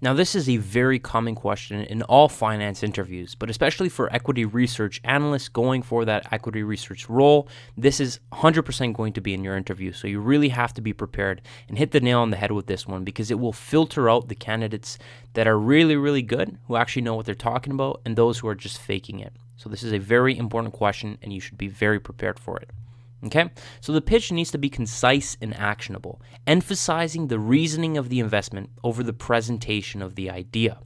Now, this is a very common question in all finance interviews, but especially for equity research analysts going for that equity research role, this is 100% going to be in your interview. So you really have to be prepared and hit the nail on the head with this one, because it will filter out the candidates that are really, really good, who actually know what they're talking about, and those who are just faking it. So this is a very important question, and you should be very prepared for it. Okay, so the pitch needs to be concise and actionable, emphasizing the reasoning of the investment over the presentation of the idea.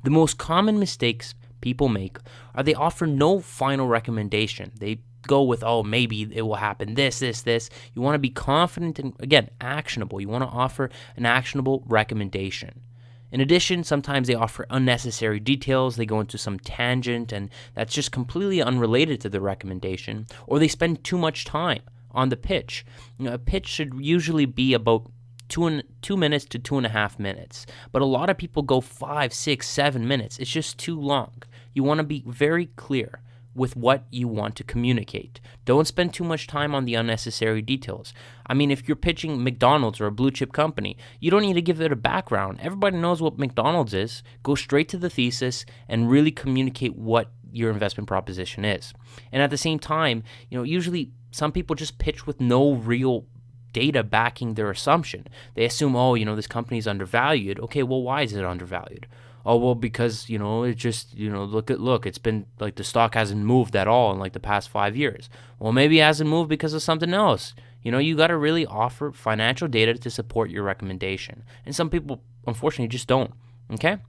The most common mistakes people make are they offer no final recommendation. They go with, oh, maybe it will happen, this. You want to be confident and, again, actionable. You want to offer an actionable recommendation. In addition, sometimes they offer unnecessary details, they go into some tangent, and that's just completely unrelated to the recommendation, or they spend too much time on the pitch. A pitch should usually be about 2 minutes to 2.5 minutes, but a lot of people go 5, 6, 7 minutes. It's just too long. You want to be very clear with what you want to communicate. Don't spend too much time on the unnecessary details. I mean, if you're pitching McDonald's or a blue chip company, you don't need to give it a background. Everybody knows what McDonald's is. Go straight to the thesis and really communicate what your investment proposition is. And at the same time, usually some people just pitch with no real data backing their assumption. They assume, this company is undervalued. Okay, well, why is it undervalued? Oh, well, because, it just, look, it's been like the stock hasn't moved at all in like the past 5 years. Well, maybe it hasn't moved because of something else. You got to really offer financial data to support your recommendation. And some people, unfortunately, just don't. Okay?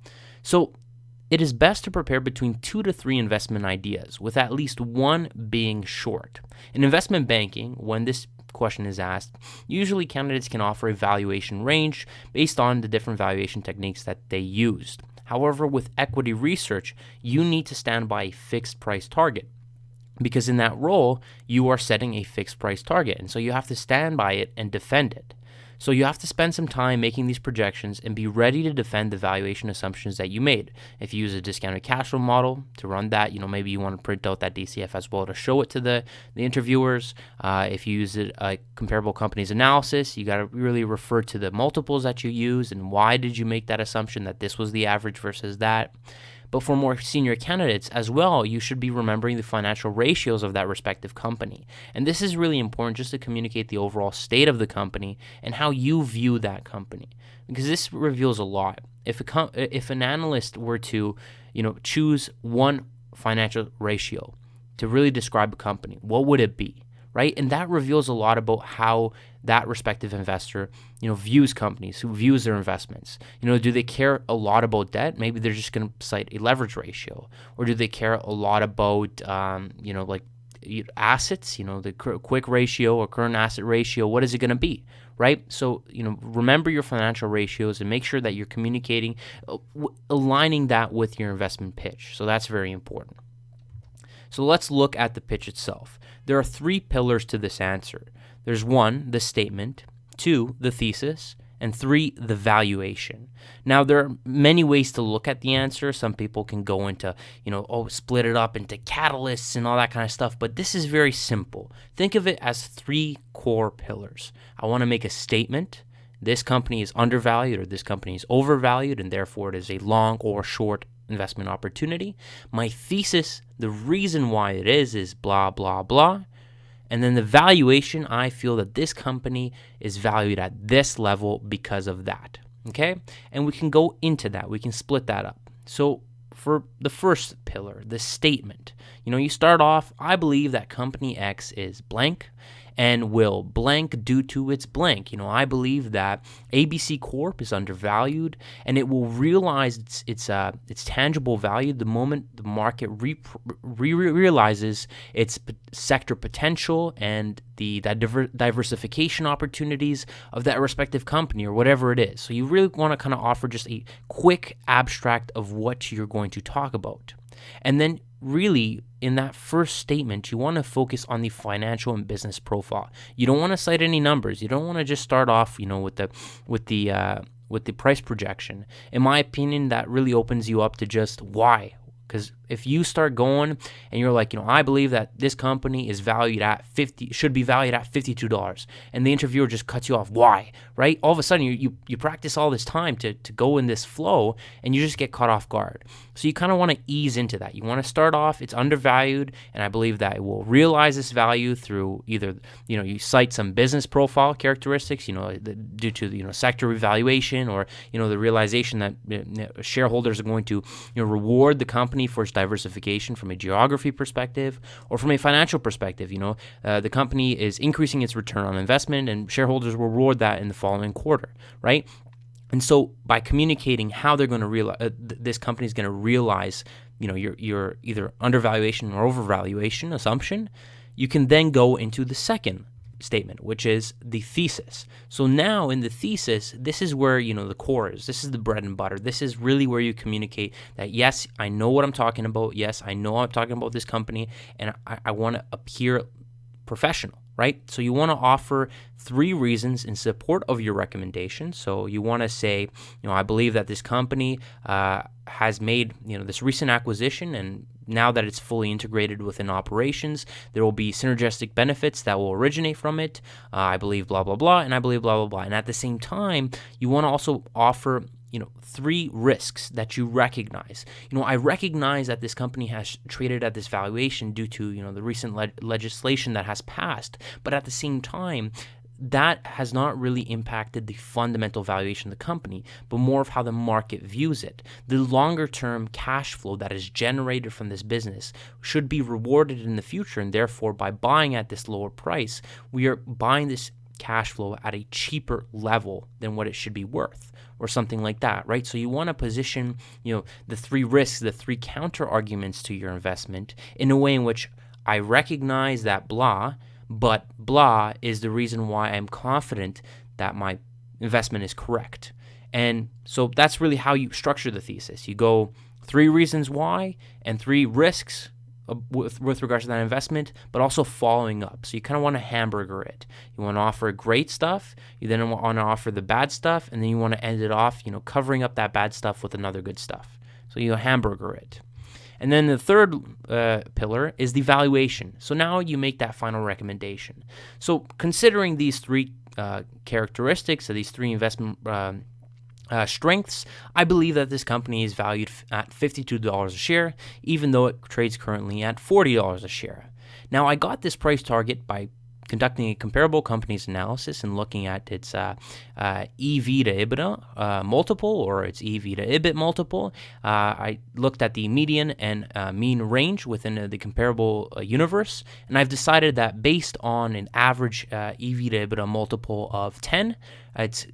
So it is best to prepare between 2 to 3 investment ideas, with at least one being short. In investment banking, when this question is asked, usually candidates can offer a valuation range based on the different valuation techniques that they used. However, with equity research, you need to stand by a fixed price target, because in that role, you are setting a fixed price target, and so you have to stand by it and defend it. So you have to spend some time making these projections and be ready to defend the valuation assumptions that you made. If you use a discounted cash flow model to run that, maybe you want to print out that DCF as well to show it to the interviewers. If you use a comparable companies analysis, you got to really refer to the multiples that you use and why did you make that assumption that this was the average versus that. But for more senior candidates as well, you should be remembering the financial ratios of that respective company. And this is really important just to communicate the overall state of the company and how you view that company, because this reveals a lot. If an analyst were to, choose one financial ratio to really describe a company, what would it be? Right? And that reveals a lot about how that respective investor, views companies, who views their investments. Do they care a lot about debt? Maybe they're just going to cite a leverage ratio. Or do they care a lot about, assets, the quick ratio or current asset ratio? What is it going to be? Right? So, remember your financial ratios and make sure that you're communicating, aligning that with your investment pitch. So that's very important. So let's look at the pitch itself. There are 3 pillars to this answer. There's 1, the statement, 2, the thesis, and 3, the valuation. Now, there are many ways to look at the answer. Some people can go into, split it up into catalysts and all that kind of stuff, but this is very simple. Think of it as 3 core pillars. I want to make a statement. This company is undervalued or this company is overvalued, and therefore it is a long or short investment opportunity. My thesis, the reason why it is blah, blah, blah. And then the valuation, I feel that this company is valued at this level because of that. Okay? And we can go into that. We can split that up. So for the first pillar, the statement, you start off, I believe that company X is blank and will blank due to its blank. I believe that ABC Corp is undervalued, and it will realize its tangible value the moment the market realizes its sector potential and the diversification opportunities of that respective company or whatever it is. So you really want to kind of offer just a quick abstract of what you're going to talk about. And then really, in that first statement, you want to focus on the financial and business profile. You don't want to cite any numbers. You don't want to just start off, with the price projection. In my opinion, that really opens you up to just why. Because if you start going and you're like, I believe that this company is valued at should be valued at $52, and the interviewer just cuts you off, why? Right? All of a sudden, you practice all this time to go in this flow, and you just get caught off guard. So you kind of want to ease into that. You want to start off, it's undervalued, and I believe that it will realize this value through either, you cite some business profile characteristics, due to, sector revaluation, or, the realization that shareholders are going to, reward the company for its diversification from a geography perspective, or from a financial perspective. The company is increasing its return on investment, and shareholders will reward that in the following quarter, right? And so by communicating how they're going to realize, this company is going to realize, your either undervaluation or overvaluation assumption, you can then go into the second statement, which is the thesis. So now in the thesis, this is where, the core is. This is the bread and butter. This is really where you communicate that, yes, I know what I'm talking about. Yes, I know I'm talking about this company, and I want to appear professional, right? So you want to offer 3 reasons in support of your recommendation. So you want to say, I believe that this company has made, this recent acquisition, and now that it's fully integrated within operations, there will be synergistic benefits that will originate from it. I believe blah, blah, blah, and I believe blah, blah, blah. And at the same time, you want to also offer 3 risks that you recognize. I recognize that this company has traded at this valuation due to, the recent legislation that has passed. But at the same time, that has not really impacted the fundamental valuation of the company, but more of how the market views it. The longer-term cash flow that is generated from this business should be rewarded in the future, and therefore, by buying at this lower price, we are buying this cash flow at a cheaper level than what it should be worth, or something like that, right? So you want to position, the 3 risks, the 3 counter arguments to your investment in a way in which I recognize that blah, but blah is the reason why I'm confident that my investment is correct. And so that's really how you structure the thesis. You go 3 reasons why and 3 risks with regards to that investment, but also following up. So you kind of want to hamburger it. You want to offer great stuff, you then want to offer the bad stuff, and then you want to end it off, covering up that bad stuff with another good stuff. So you hamburger it. And then the third pillar is the valuation. So now you make that final recommendation. So considering these 3 characteristics of these 3 investment strengths, I believe that this company is valued at $52 a share, even though it trades currently at $40 a share. Now, I got this price target by conducting a comparable companies analysis and looking at its EV to EBITDA multiple, or its EV to EBIT multiple. I looked at the median and mean range within the comparable universe, and I've decided that based on an average EV to EBITDA multiple of 10,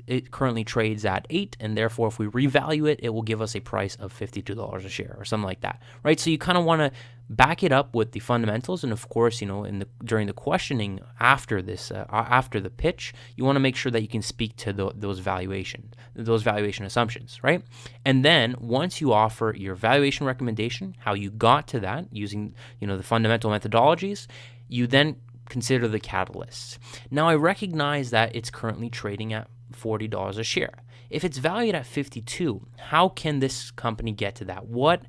it currently trades at 8, and therefore if we revalue it, it will give us a price of $52 a share or something like that, right? So you kind of want to back it up with the fundamentals, and of course, during the questioning after this, after the pitch, you want to make sure that you can speak to those valuation assumptions, right? And then once you offer your valuation recommendation, how you got to that using the fundamental methodologies, you then consider the catalysts. Now, I recognize that it's currently trading at $40 a share. If it's valued at 52, how can this company get to that? What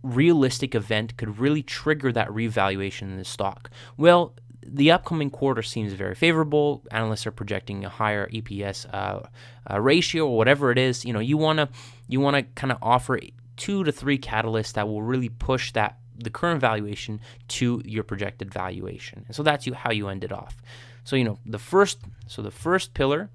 realistic event could really trigger that revaluation in the stock? Well, the upcoming quarter seems very favorable. Analysts are projecting a higher EPS ratio, or whatever it is. You want to kind of offer 2 to 3 catalysts that will really push the current valuation to your projected valuation. And so that's how you end it off. So the first pillar,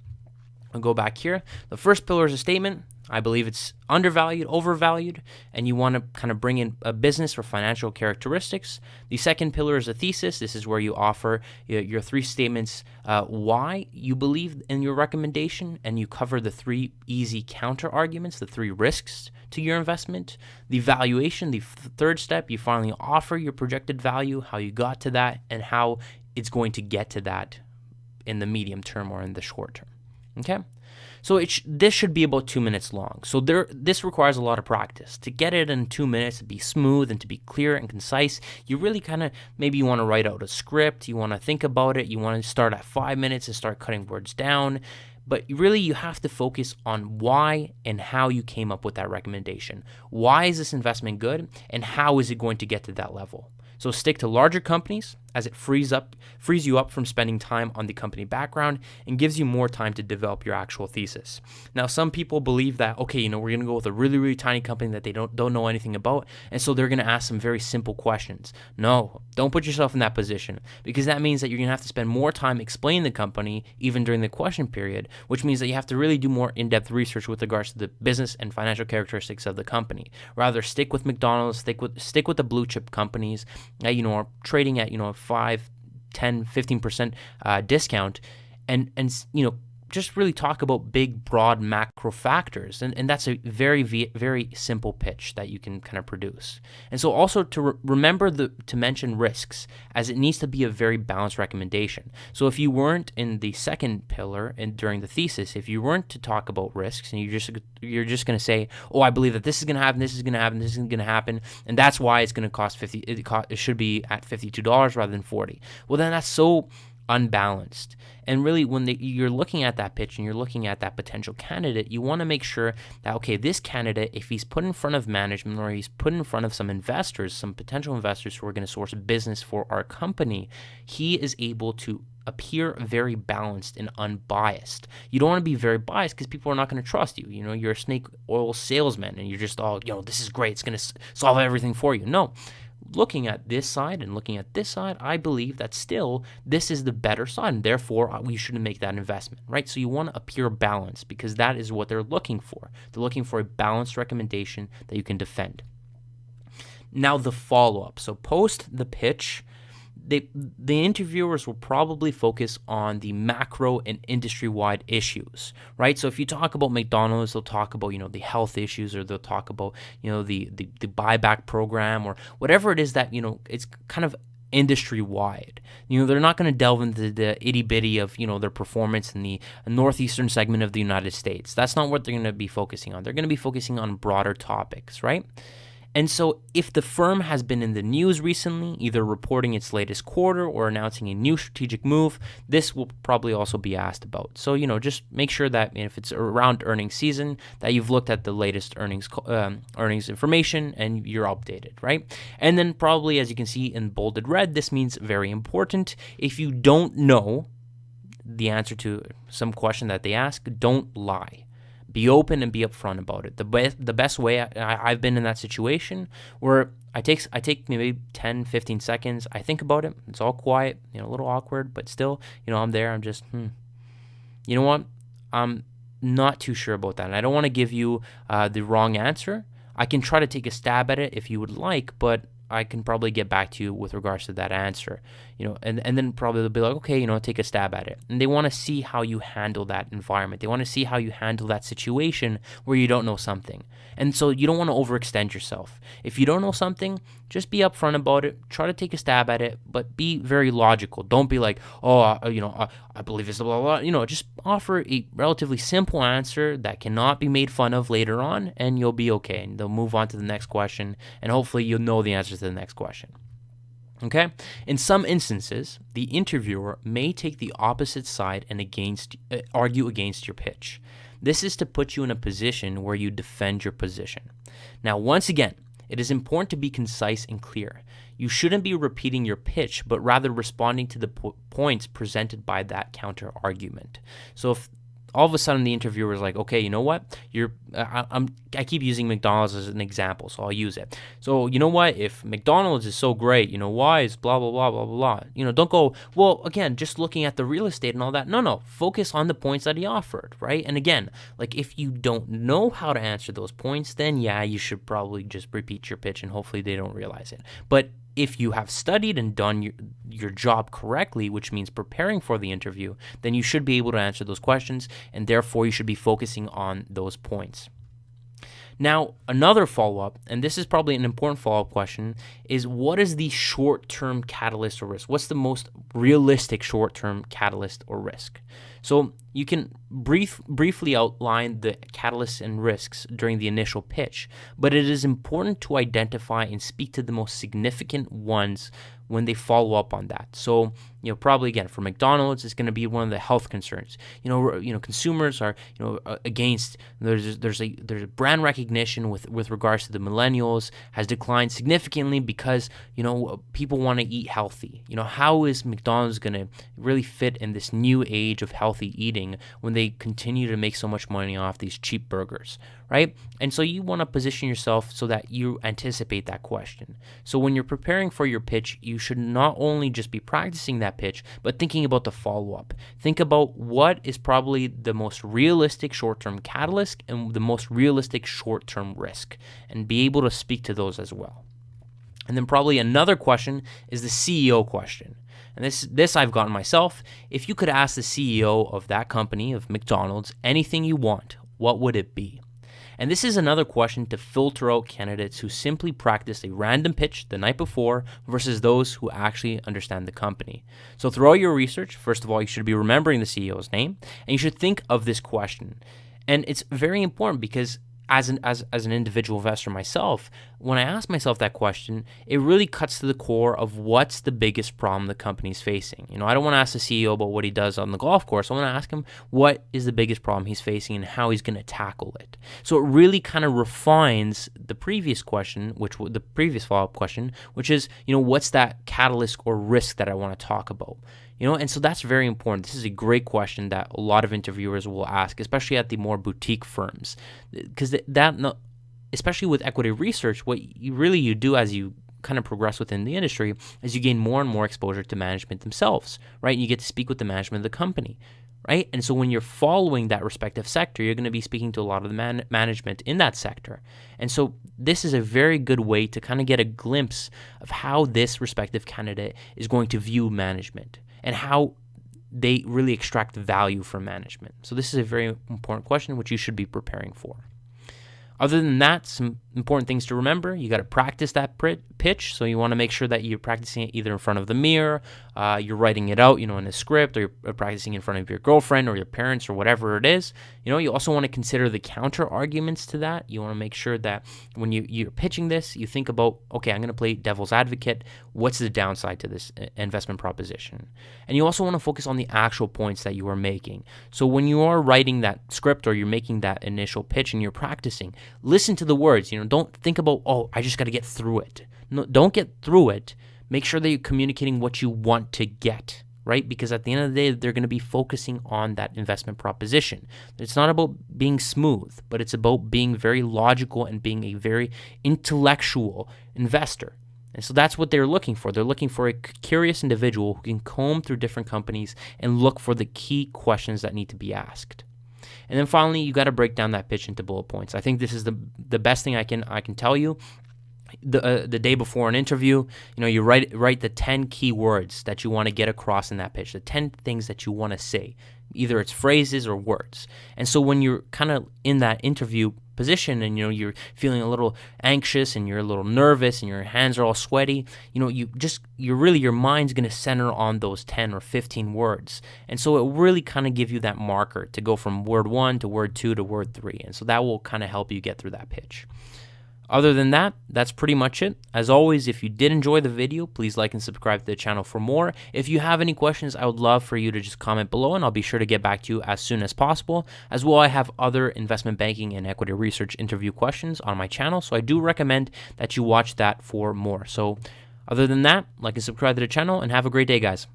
I'll go back here. The first pillar is a statement. I believe it's undervalued, overvalued, and you want to kind of bring in a business or financial characteristics. The second pillar is a thesis. This is where you offer your 3 statements, why you believe in your recommendation, and you cover the 3 easy counter arguments, the 3 risks to your investment. The valuation, the third step, you finally offer your projected value, how you got to that, and how it's going to get to that in the medium term or in the short term. Okay? So this should be about 2 minutes long. So this requires a lot of practice. To get it in 2 minutes, to be smooth and to be clear and concise, you really maybe you want to write out a script, you want to think about it, you want to start at 5 minutes and start cutting words down. But really, you have to focus on why and how you came up with that recommendation. Why is this investment good, and how is it going to get to that level? So stick to larger companies, as it frees you up from spending time on the company background and gives you more time to develop your actual thesis. Now, some people believe that, okay, we're going to go with a really, really tiny company that they don't know anything about, and so they're going to ask some very simple questions. No, don't put yourself in that position, because that means that you're going to have to spend more time explaining the company even during the question period, which means that you have to really do more in-depth research with regards to the business and financial characteristics of the company. Rather, stick with McDonald's, stick with the blue chip companies that are trading at 5, 10, 15% discount, and just really talk about big, broad macro factors. And that's a very, very simple pitch that you can kind of produce. And so also to remember to mention risks, as it needs to be a very balanced recommendation. So if you weren't in the second pillar and during the thesis, if you weren't to talk about risks and you're just going to say, oh, I believe that this is going to happen, this is going to happen, this is going to happen, and that's why it's going to cost it should be at $52 rather than $40. Well, then that's so unbalanced. And really, when you're looking at that pitch and you're looking at that potential candidate, you want to make sure that, okay, this candidate, if he's put in front of management or he's put in front of some investors, some potential investors who are going to source business for our company, he is able to appear very balanced and unbiased. You don't want to be very biased because people are not going to trust you. You're a snake oil salesman and you're just this is great, it's going to solve everything for you. No. Looking at this side and looking at this side, I believe that still this is the better side, and therefore we shouldn't make that investment, right? So you want to appear balanced because that is what they're looking for. They're looking for a balanced recommendation that you can defend. Now the follow-up. So post the pitch, the interviewers will probably focus on the macro and industry-wide issues, right? So if you talk about McDonald's, they'll talk about, the health issues, or they'll talk about, the buyback program, or whatever it is that, it's kind of industry-wide. They're not going to delve into the itty-bitty of, their performance in the northeastern segment of the United States. That's not what they're going to be focusing on. They're going to be focusing on broader topics, right? And so if the firm has been in the news recently, either reporting its latest quarter or announcing a new strategic move, this will probably also be asked about. So, just make sure that if it's around earnings season, that you've looked at the latest earnings information and you're updated, right? And then probably, as you can see in bolded red, this means very important. If you don't know the answer to some question that they ask, don't lie. Be open and be upfront about it. The best way, I've been in that situation where I take maybe 10, 15 seconds. I think about it. It's all quiet, a little awkward, but still, I'm there. I'm just, you know what? I'm not too sure about that. And I don't want to give you the wrong answer. I can try to take a stab at it if you would like, but I can probably get back to you with regards to that answer, and then probably they'll be like, okay, take a stab at it. And they want to see how you handle that environment. They want to see how you handle that situation where you don't know something. And so you don't want to overextend yourself. If you don't know something, just be upfront about it. Try to take a stab at it, but be very logical. Don't be like, I believe it's blah, blah, blah. Just offer a relatively simple answer that cannot be made fun of later on, and you'll be okay. And they'll move on to the next question, and hopefully you'll know the answer to the next question. Okay? In some instances, the interviewer may take the opposite side and argue against your pitch. This is to put you in a position where you defend your position. Now, once again, it is important to be concise and clear. You shouldn't be repeating your pitch, but rather responding to the points presented by that counter argument. So if all of a sudden the interviewer is like, okay, you know what? I keep using McDonald's as an example, so I'll use it. So you know what? If McDonald's is so great, why is blah, blah, blah, blah, blah, blah. Don't go, well, again, just looking at the real estate and all that. No, focus on the points that he offered, right? And again, like if you don't know how to answer those points, then yeah, you should probably just repeat your pitch and hopefully they don't realize it. But if you have studied and done your job correctly, which means preparing for the interview, then you should be able to answer those questions, and therefore you should be focusing on those points. Now, another follow-up, and this is probably an important follow-up question, is what is the short-term catalyst or risk? What's the most realistic short-term catalyst or risk? So you can briefly outline the catalysts and risks during the initial pitch, but it is important to identify and speak to the most significant ones when they follow up on that. So, probably again for McDonald's, it's going to be one of the health concerns. Consumers are against. There's a brand recognition with regards to the millennials has declined significantly because people want to eat healthy. How is McDonald's going to really fit in this new age of healthy eating when they continue to make so much money off these cheap burgers, right? And so you want to position yourself so that you anticipate that question. So when you're preparing for your pitch, you should not only just be practicing that pitch, but thinking about the follow-up. Think about what is probably the most realistic short-term catalyst and the most realistic short-term risk, and be able to speak to those as well. And then probably another question is the CEO question. And this I've gotten myself. If you could ask the CEO of that company, of McDonald's, anything you want, what would it be? And this is another question to filter out candidates who simply practice a random pitch the night before versus those who actually understand the company. So throughout your research, first of all, you should be remembering the CEO's name, and you should think of this question. And it's very important because as an individual investor myself, when I ask myself that question, it really cuts to the core of what's the biggest problem the company's facing. I don't want to ask the CEO about what he does on the golf course. I want to ask him what is the biggest problem he's facing and how he's going to tackle it. So it really kind of refines the previous question, the previous follow-up question, which is, what's that catalyst or risk that I want to talk about? And so that's very important. This is a great question that a lot of interviewers will ask, especially at the more boutique firms, because especially with equity research, what you do as you kind of progress within the industry is you gain more and more exposure to management themselves, right? And you get to speak with the management of the company, right? And so when you're following that respective sector, you're going to be speaking to a lot of the management in that sector. And so this is a very good way to kind of get a glimpse of how this respective candidate is going to view management and how they really extract value from management. So this is a very important question which you should be preparing for. Other than that, some important things to remember. You got to practice that pitch. So you want to make sure that you're practicing it either in front of the mirror, you're writing it out, in a script, or you're practicing in front of your girlfriend or your parents or whatever it is. You also want to consider the counter arguments to that. You want to make sure that when you're pitching this, you think about, okay, I'm going to play devil's advocate. What's the downside to this investment proposition? And you also want to focus on the actual points that you are making. So when you are writing that script or you're making that initial pitch and you're practicing, listen to the words. Don't think about, I just got to get through it. No, don't get through it. Make sure that you're communicating what you want to get, right? Because at the end of the day, they're going to be focusing on that investment proposition. It's not about being smooth, but it's about being very logical and being a very intellectual investor. And so that's what they're looking for. They're looking for a curious individual who can comb through different companies and look for the key questions that need to be asked. And then finally, you got to break down that pitch into bullet points. I think this is the best thing I can tell you. The day before an interview, you write the 10 key words that you want to get across in that pitch, the 10 things that you want to say, either it's phrases or words. And so when you're kind of in that interview position and you're feeling a little anxious and you're a little nervous and your hands are all sweaty, your mind's going to center on those 10 or 15 words. And so it really kind of give you that marker to go from word 1 to word 2 to word 3. And so that will kind of help you get through that pitch. Other than that, that's pretty much it. As always, if you did enjoy the video, please like and subscribe to the channel for more. If you have any questions, I would love for you to just comment below, and I'll be sure to get back to you as soon as possible. As well, I have other investment banking and equity research interview questions on my channel, so I do recommend that you watch that for more. So other than that, like and subscribe to the channel, and have a great day, guys.